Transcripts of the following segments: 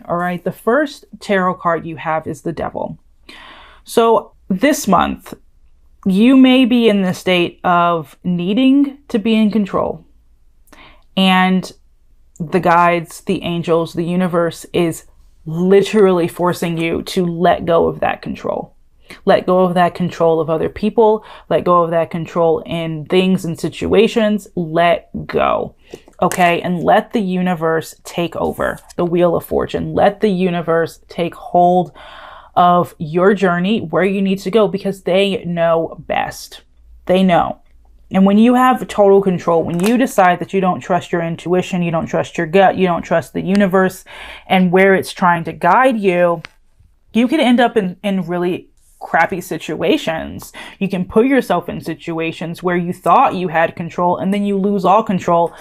All right. The first tarot card you have is the Devil. So this month, you may be in the state of needing to be in control. And the guides, the angels, the universe is literally forcing you to let go of that control. Let go of that control of other people. Let go of that control in things and situations. Let go. Okay? And let the universe take over the wheel of fortune. Let the universe take hold of your journey, where you need to go, because they know best. They know. And when you have total control, when you decide that you don't trust your intuition, you don't trust your gut, you don't trust the universe and where it's trying to guide you, you can end up in really crappy situations. You can put yourself in situations where you thought you had control and then you lose all control.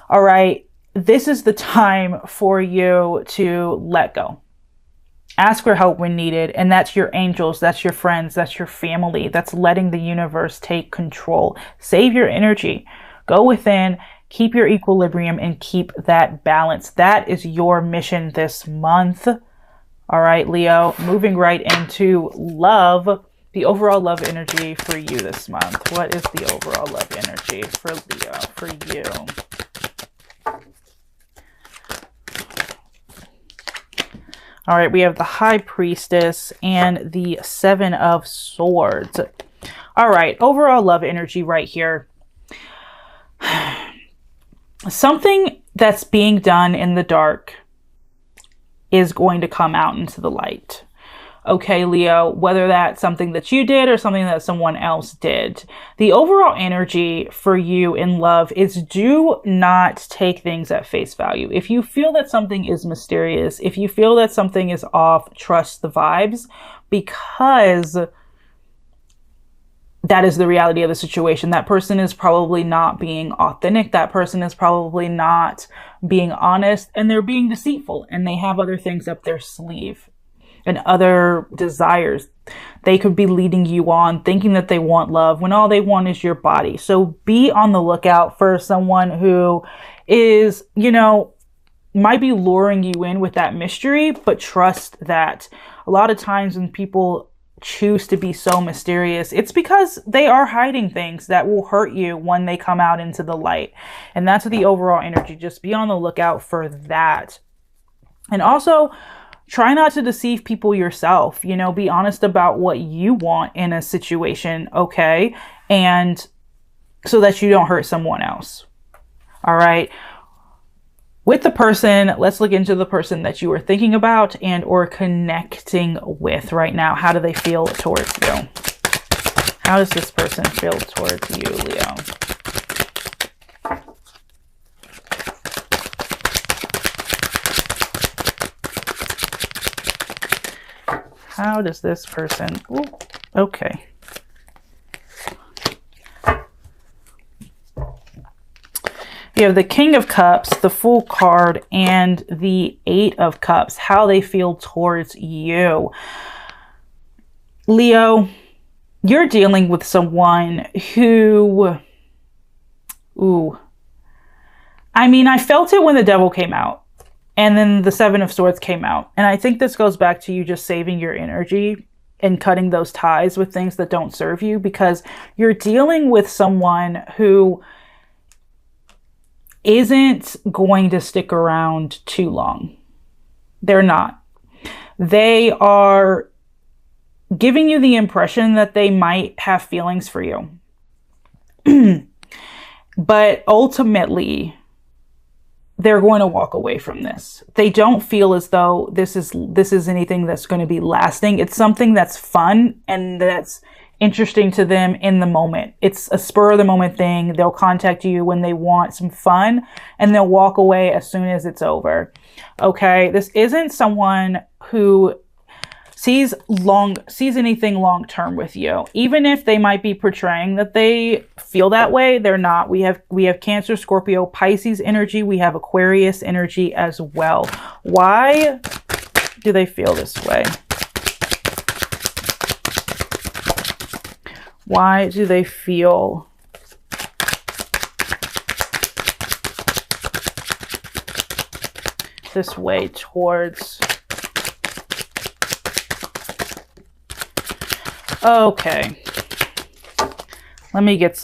All right. This is the time for you to let go. Ask for help when needed. And that's your angels. That's your friends. That's your family. That's letting the universe take control. Save your energy. Go within, keep your equilibrium, and keep that balance. That is your mission this month. All right, Leo, moving right into love, the overall love energy for you this month. What is the overall love energy for Leo, for you? All right, we have the High Priestess and the Seven of Swords. All right, overall love energy right here. Something that's being done in the dark is going to come out into the light. Okay, Leo, whether that's something that you did or something that someone else did. The overall energy for you in love is do not take things at face value. If you feel that something is mysterious, if you feel that something is off, trust the vibes, because that is the reality of the situation. That person is probably not being authentic. That person is probably not being honest, and they're being deceitful, and they have other things up their sleeve and other desires. They could be leading you on thinking that they want love when all they want is your body. So be on the lookout for someone who is, you know, might be luring you in with that mystery, but trust that a lot of times when people choose to be so mysterious, it's because they are hiding things that will hurt you when they come out into the light. And that's the overall energy. Just be on the lookout for that. And also, try not to deceive people yourself. You know, be honest about what you want in a situation, okay? And so that you don't hurt someone else. All right. With the person, let's look into the person that you are thinking about and or connecting with right now. How do they feel towards you? How does this person feel towards you, Leo? How does this person... Ooh, okay. You have the King of Cups, the Fool card, and the Eight of Cups. How they feel towards you. Leo, you're dealing with someone who... Ooh. I mean, I felt it when the Devil came out. And then the Seven of Swords came out. And I think this goes back to you just saving your energy and cutting those ties with things that don't serve you, because you're dealing with someone who isn't going to stick around too long. They're not. They are giving you the impression that they might have feelings for you. But ultimately, they're going to walk away from this. They don't feel as though this is anything that's going to be lasting. It's something that's fun and that's interesting to them in the moment. It's a spur of the moment thing. They'll contact you when they want some fun and they'll walk away as soon as it's over. Okay. This isn't someone who sees anything long term with you. Even if they might be portraying that they feel that way, they're not. We have Cancer, Scorpio, Pisces energy. We have Aquarius energy as well. Why do they feel this way? Why do they feel this way towards... Okay. Let me get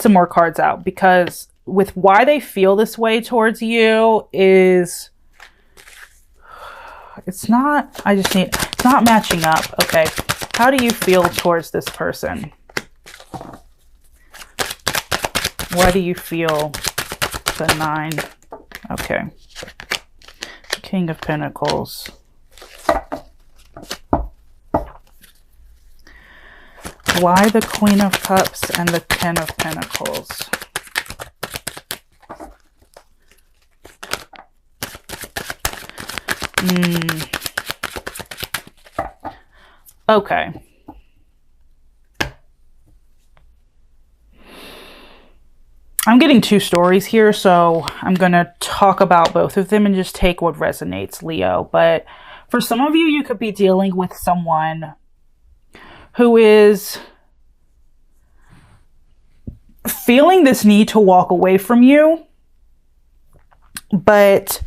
some more cards out, because with why they feel this way towards you is... It's not matching up. Okay. How do you feel towards this person? Why do you feel the 9? Okay. King of Pentacles. Why the Queen of Cups and the 10 of Pentacles? Okay. I'm getting 2 stories here, so I'm going to talk about both of them and just take what resonates, Leo. But for some of you, you could be dealing with someone who is feeling this need to walk away from you, but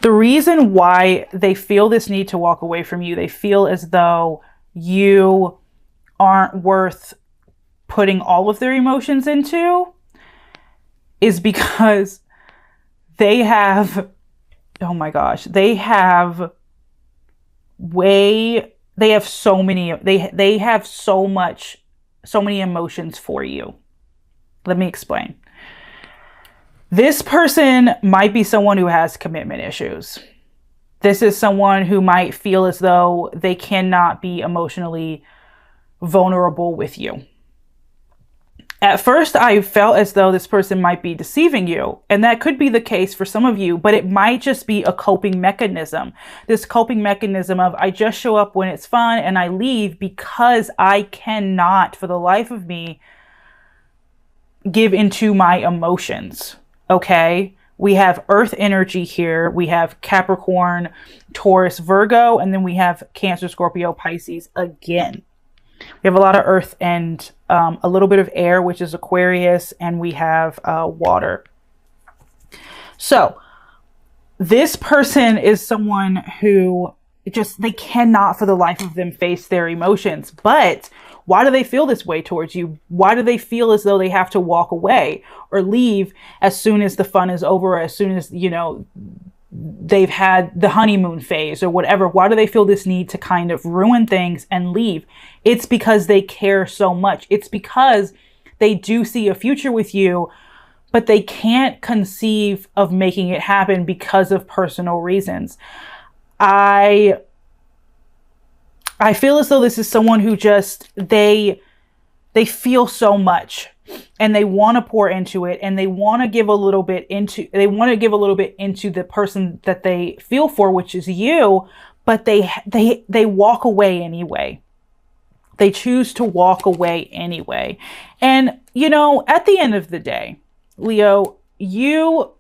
the reason why they feel this need to walk away from you, they feel as though you aren't worth putting all of their emotions into, is because they have, oh my gosh, they have so many emotions for you. Let me explain. This person might be someone who has commitment issues. This is someone who might feel as though they cannot be emotionally vulnerable with you. At first, I felt as though this person might be deceiving you, and that could be the case for some of you, but it might just be a coping mechanism. This coping mechanism of, I just show up when it's fun and I leave because I cannot, for the life of me, give into my emotions. Okay? We have Earth energy here. We have Capricorn, Taurus, Virgo, and then we have Cancer, Scorpio, Pisces again. We have a lot of Earth and a little bit of air, which is Aquarius, and we have water. So this person is someone who they cannot for the life of them face their emotions. But why do they feel this way towards you? Why do they feel as though they have to walk away or leave as soon as the fun is over, as soon as, they've had the honeymoon phase or whatever? Why do they feel this need to kind of ruin things and leave? It's because they care so much. It's because they do see a future with you, but they can't conceive of making it happen because of personal reasons. I feel as though this is someone who just, they feel so much and they want to pour into it, and they want to give a little bit into the person that they feel for, which is you, but they walk away anyway. They choose to walk away anyway. And, at the end of the day, Leo, you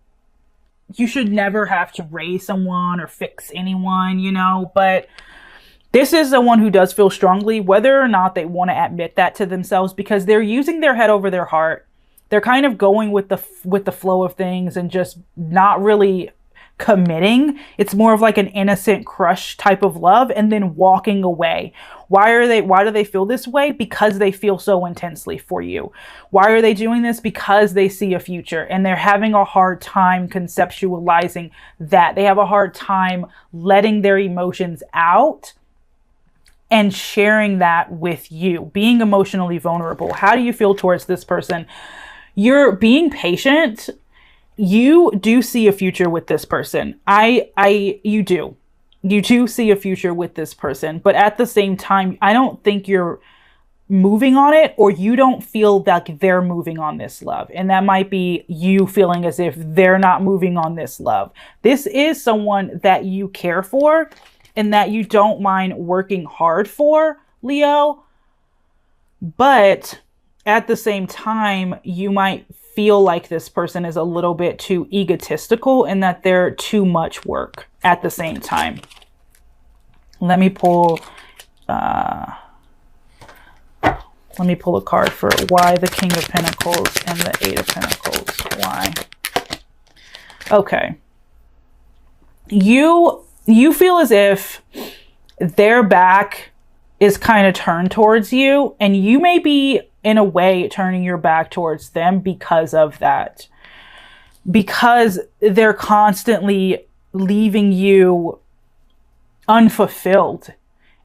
should never have to raise someone or fix anyone, but this is someone who does feel strongly, whether or not they want to admit that to themselves, because they're using their head over their heart. They're kind of going with the flow of things and just not really committing. It's more of like an innocent crush type of love and then walking away. Why do they feel this way? Because they feel so intensely for you. Why are they doing this? Because they see a future and they're having a hard time conceptualizing that. They have a hard time letting their emotions out and sharing that with you, being emotionally vulnerable. How do you feel towards this person? You're being patient. You do see a future with this person. You do see a future with this person, but at the same time, I don't think you're moving on it, or you don't feel like they're moving on this love. And that might be you feeling as if they're not moving on this love. This is someone that you care for and that you don't mind working hard for, Leo. But at the same time, you might feel like this person is a little bit too egotistical and that they're too much work at the same time. Let me pull a card for why the King of Pentacles and the 8 of Pentacles. Why? Okay. you feel as if their back is kind of turned towards you, and you may be in a way turning your back towards them because of that, because they're constantly leaving you unfulfilled,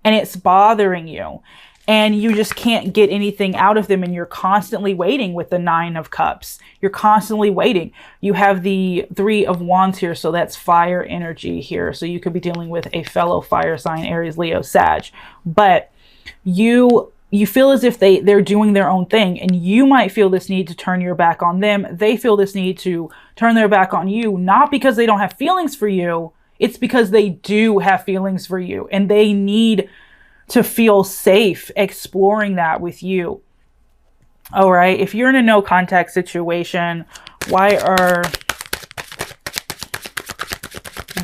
and it's bothering you, and you just can't get anything out of them, and you're constantly waiting with the 9 of Cups. You're constantly waiting. You have the 3 of Wands here, so that's fire energy here. So you could be dealing with a fellow fire sign, Aries, Leo, Sag. But you feel as if they're doing their own thing, and you might feel this need to turn your back on them. They feel this need to turn their back on you, not because they don't have feelings for you. It's because they do have feelings for you, and they need to feel safe exploring that with you. All right. If you're in a no contact situation, why are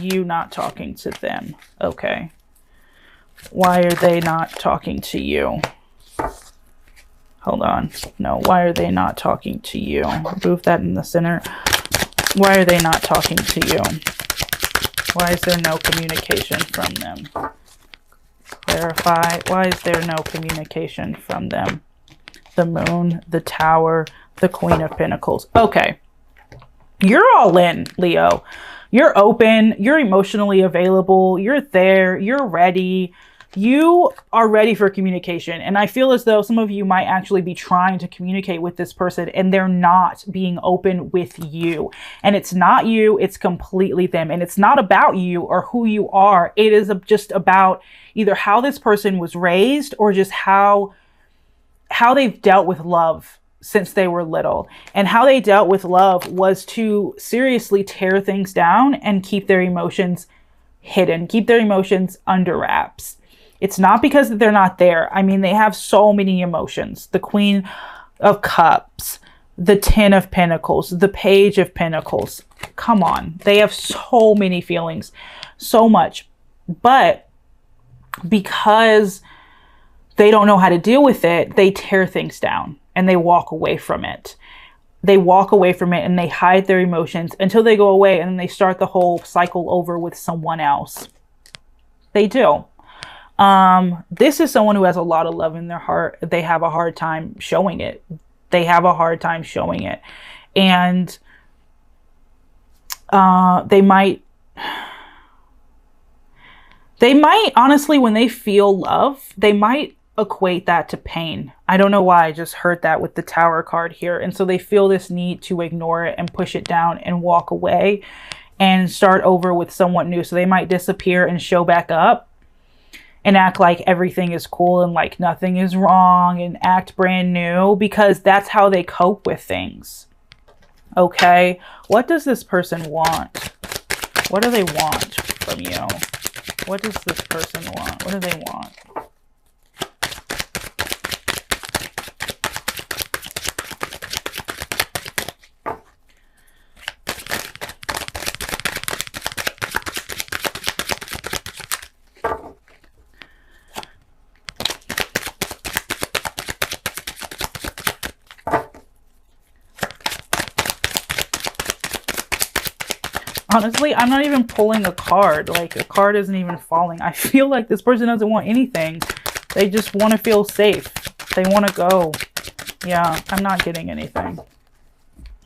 you not talking to them? Okay. Why are they not talking to you? Hold on. No, why are they not talking to you? Move that in the center. Why are they not talking to you? Why is there no communication from them? Clarify. Why is there no communication from them? The Moon, the Tower, the Queen of Pentacles. Okay. You're all in, Leo. You're open. You're emotionally available. You're there. You're ready. You are ready for communication. And I feel as though some of you might actually be trying to communicate with this person, and they're not being open with you. And it's not you, it's completely them. And it's not about you or who you are. It is just about either how this person was raised, or just how they've dealt with love since they were little. And how they dealt with love was to seriously tear things down and keep their emotions hidden, keep their emotions under wraps. It's not because they're not there. I mean, they have so many emotions. The Queen of Cups, the 10 of Pentacles, the Page of Pentacles. Come on. They have so many feelings, so much. But because they don't know how to deal with it, they tear things down and they walk away from it. They walk away from it and they hide their emotions until they go away, and then they start the whole cycle over with someone else. They do. This is someone who has a lot of love in their heart. They have a hard time showing it. They have a hard time showing it. And they might honestly, when they feel love, they might equate that to pain. I don't know why. I just heard that with the Tower card here. And so they feel this need to ignore it and push it down and walk away and start over with someone new. So they might disappear and show back up and act like everything is cool and like nothing is wrong and act brand new, because that's how they cope with things. Okay. What does this person want? What do they want from you? What does this person want? What do they want? Honestly, I'm not even pulling a card. Like, a card isn't even falling. I feel like this person doesn't want anything. They just want to feel safe. They want to go. Yeah, I'm not getting anything.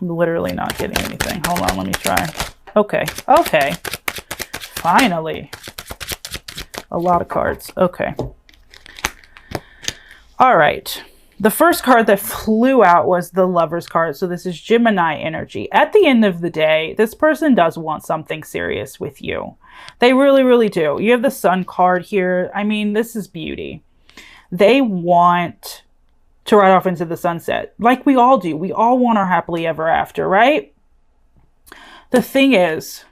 I'm literally not getting anything. Hold on, let me try. Okay. Okay. Finally. A lot of cards. Okay. All right. The first card that flew out was the Lover's card. So this is Gemini energy. At the end of the day, this person does want something serious with you. They really, really do. You have the Sun card here. I mean, this is beauty. They want to ride off into the sunset, like we all do. We all want our happily ever after, right? The thing is,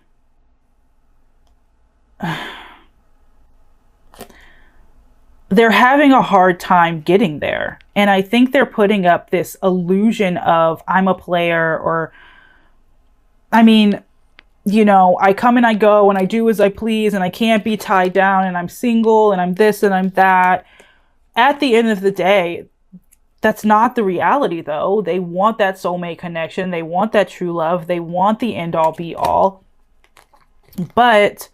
they're having a hard time getting there. And I think they're putting up this illusion of, I'm a player, or, I mean, you know, I come and I go and I do as I please and I can't be tied down and I'm single and I'm this and I'm that. At the end of the day, that's not the reality though. They want that soulmate connection. They want that true love. They want the end all be all. But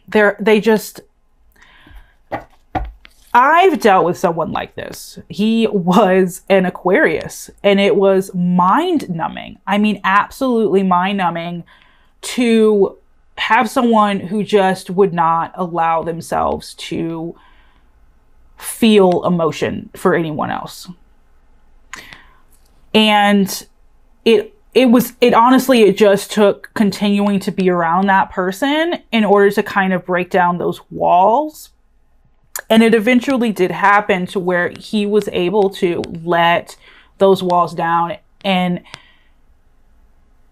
they just, I've dealt with someone like this. He was an Aquarius, and it was mind numbing. I mean, absolutely mind numbing to have someone who just would not allow themselves to feel emotion for anyone else. And it honestly, it just took continuing to be around that person in order to kind of break down those walls. And it eventually did happen to where he was able to let those walls down and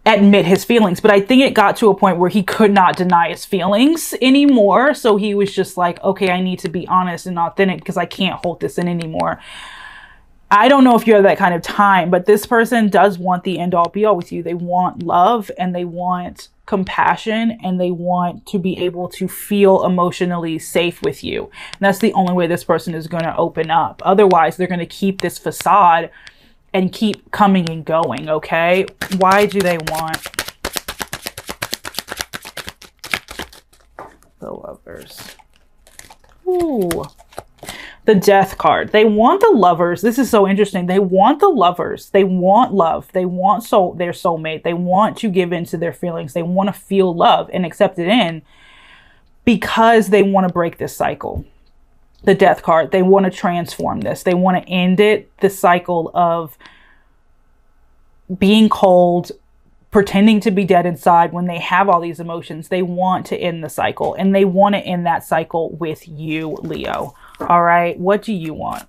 admit his feelings. But I think it got to a point where he could not deny his feelings anymore. So he was just like, okay, I need to be honest and authentic because I can't hold this in anymore. I don't know if you have that kind of time, but this person does want the end all be all with you. They want love, and they want compassion, and they want to be able to feel emotionally safe with you. And that's the only way this person is going to open up. Otherwise, they're going to keep this facade and keep coming and going, okay? Why do they want the Lovers? Ooh. The Death card. They want the Lovers. This is so interesting. They want the Lovers. They want love. They want their soulmate. They want to give in to their feelings. They want to feel love and accept it in because they want to break this cycle. The Death card. They want to transform this. They want to end it. The cycle of being cold, pretending to be dead inside when they have all these emotions. They want to end the cycle, and they want to end that cycle with you, Leo. All right, what do you want?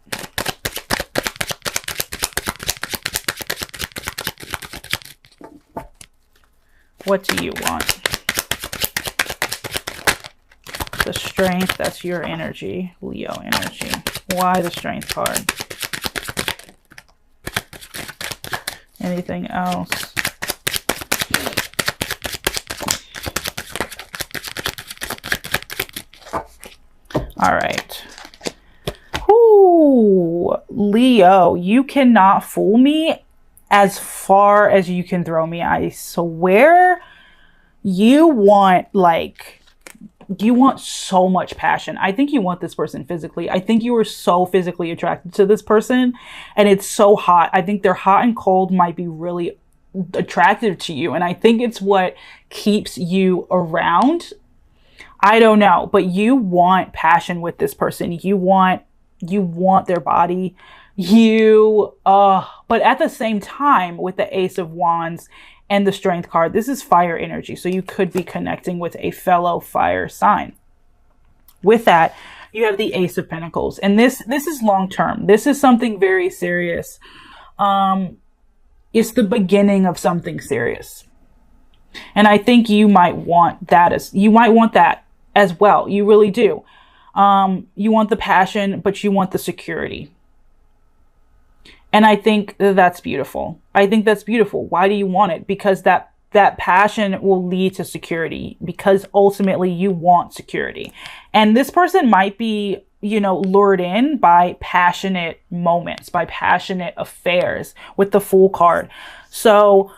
What do you want? The Strength, that's your energy, Leo energy. Why the Strength card? Anything else? All right. Ooh, Leo, you cannot fool me as far as you can throw me. I swear you want so much passion. I think you want this person physically. I think you are so physically attracted to this person, and it's so hot. I think their hot and cold might be really attractive to you, and I think it's what keeps you around. I don't know, but you want passion with this person. You want their body. But at the same time, with the Ace of Wands and the Strength card, this is fire energy. So you could be connecting with a fellow fire sign. With that, you have the Ace of Pentacles. And this is long-term. This is something very serious. It's the beginning of something serious. And I think you might want that as well. You really do. You want the passion, but you want the security. And I think that's beautiful. I think that's beautiful. Why do you want it? Because that passion will lead to security, because ultimately you want security. And this person might be, lured in by passionate moments, by passionate affairs with the Fool card. So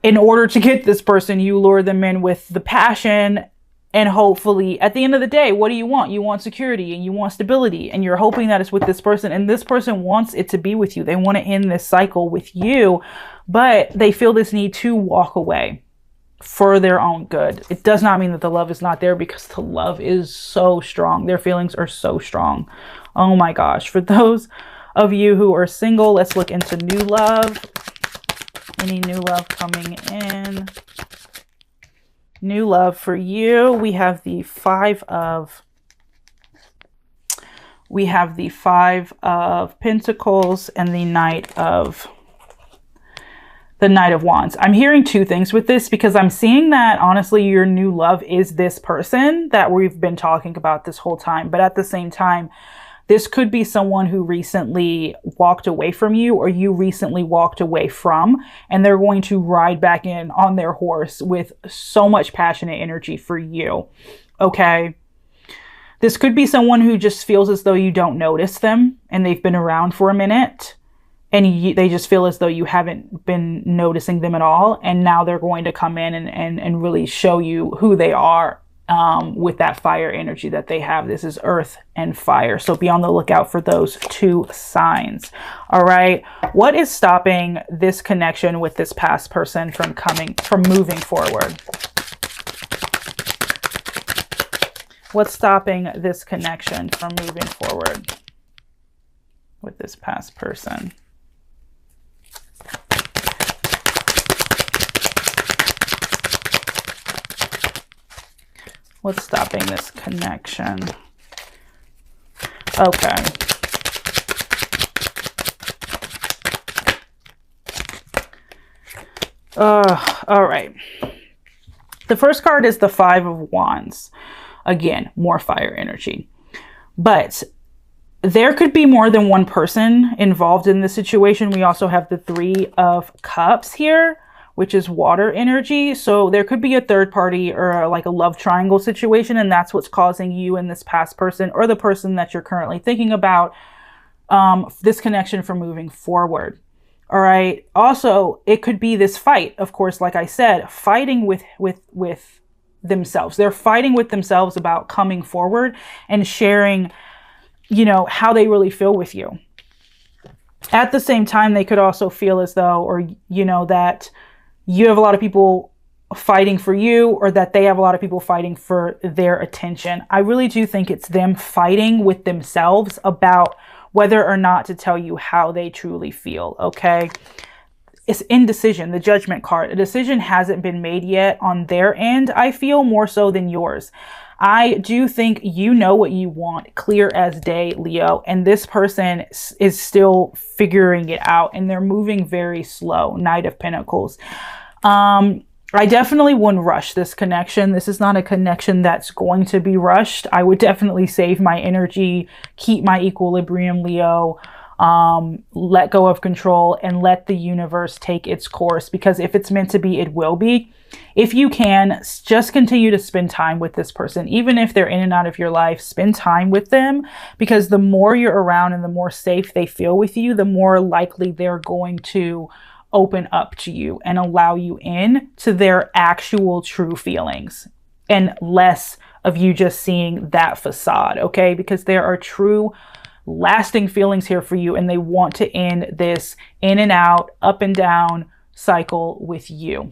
in order to get this person, you lure them in with the passion. And hopefully, at the end of the day, what do you want? You want security and you want stability. And you're hoping that it's with this person. And this person wants it to be with you. They want to end this cycle with you. But they feel this need to walk away for their own good. It does not mean that the love is not there, because the love is so strong. Their feelings are so strong. Oh my gosh. For those of you who are single, let's look into new love. Any new love coming in? New love for you. We have the Five of Pentacles and the Knight of Wands. I'm hearing two things with this, because I'm seeing that honestly your new love is this person that we've been talking about this whole time. But at the same time, this could be someone who recently walked away from you, or you recently walked away from, and they're going to ride back in on their horse with so much passionate energy for you. Okay. This could be someone who just feels as though you don't notice them and they've been around for a minute. and they just feel as though you haven't been noticing them at all. And now they're going to come in and really show you who they are with that fire energy that they have. This is earth and fire. So be on the lookout for those two signs. All right. What is stopping this connection with this past person from moving forward? What's stopping this connection from moving forward with this past person? What's stopping this connection? Okay. All right. The first card is the Five of Wands. Again, more fire energy. But there could be more than one person involved in this situation. We also have the Three of Cups here, which is water energy. So there could be a third party or like a love triangle situation, and that's what's causing you and this past person or the person that you're currently thinking about this connection from moving forward. All right. Also, it could be this fight, of course, like I said, fighting with themselves. They're fighting with themselves about coming forward and sharing, you know, how they really feel with you. At the same time, they could also feel as though, or, you know, that you have a lot of people fighting for you, or that they have a lot of people fighting for their attention. I really do think it's them fighting with themselves about whether or not to tell you how they truly feel, okay? It's indecision, the Judgment card. A decision hasn't been made yet on their end, I feel, more so than yours. I do think you know what you want, clear as day, Leo, and this person is still figuring it out, and they're moving very slow. Knight of Pentacles. I definitely wouldn't rush this connection. This is not a connection that's going to be rushed. I would definitely save my energy, keep my equilibrium, Leo, let go of control, and let the universe take its course, because if it's meant to be, it will be. If you can, just continue to spend time with this person. Even if they're in and out of your life, spend time with them, because the more you're around and the more safe they feel with you, the more likely they're going to open up to you and allow you in to their actual true feelings, and less of you just seeing that facade, okay? Because there are true lasting feelings here for you, and they want to end this in and out, up and down cycle with you.